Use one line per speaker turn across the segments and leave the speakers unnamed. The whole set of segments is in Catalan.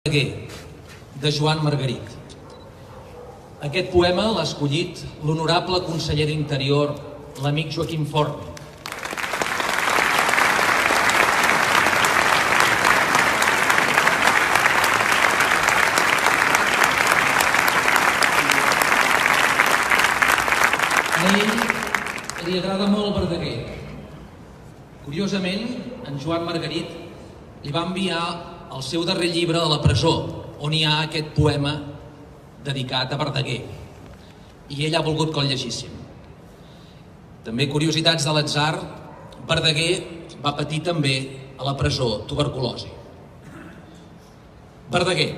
De Joan Margarit. Aquest poema l'ha escollit l'honorable conseller d'Interior, l'amic Joaquim Forn. A ell li agrada molt Verdaguer. Curiosament, en Joan Margarit li va enviar el seu darrer llibre a la presó, on hi ha aquest poema dedicat a Verdaguer. I ell ha volgut que el llegíssim. També curiositats de l'atzar, Verdaguer va patir també a la presó tuberculosi. Verdaguer.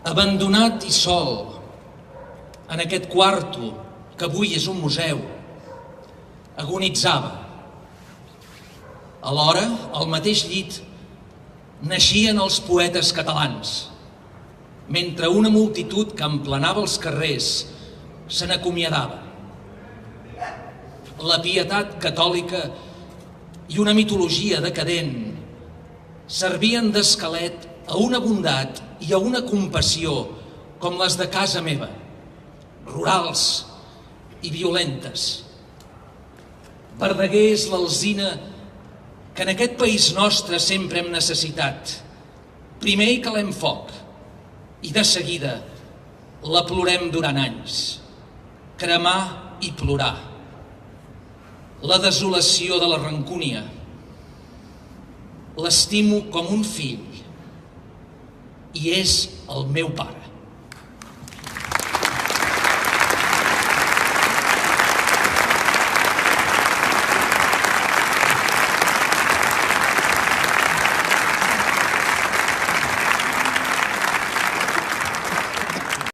Abandonat i sol, en aquest quarto, que avui és un museu, agonitzava. Alhora, al mateix llit, naixien els poetes catalans, mentre una multitud que emplenava els carrers se n'acomiadava. La pietat catòlica i una mitologia decadent servien d'esquelet a una bondat i a una compassió com les de casa meva, rurals i violentes. Verdaguer és l'alzina que en aquest país nostre sempre hem necessitat. Primer hi calem foc i de seguida la plorem durant anys. Cremar i plorar. La desolació de la rancúnia. L'estimo com un fill i és el meu pare.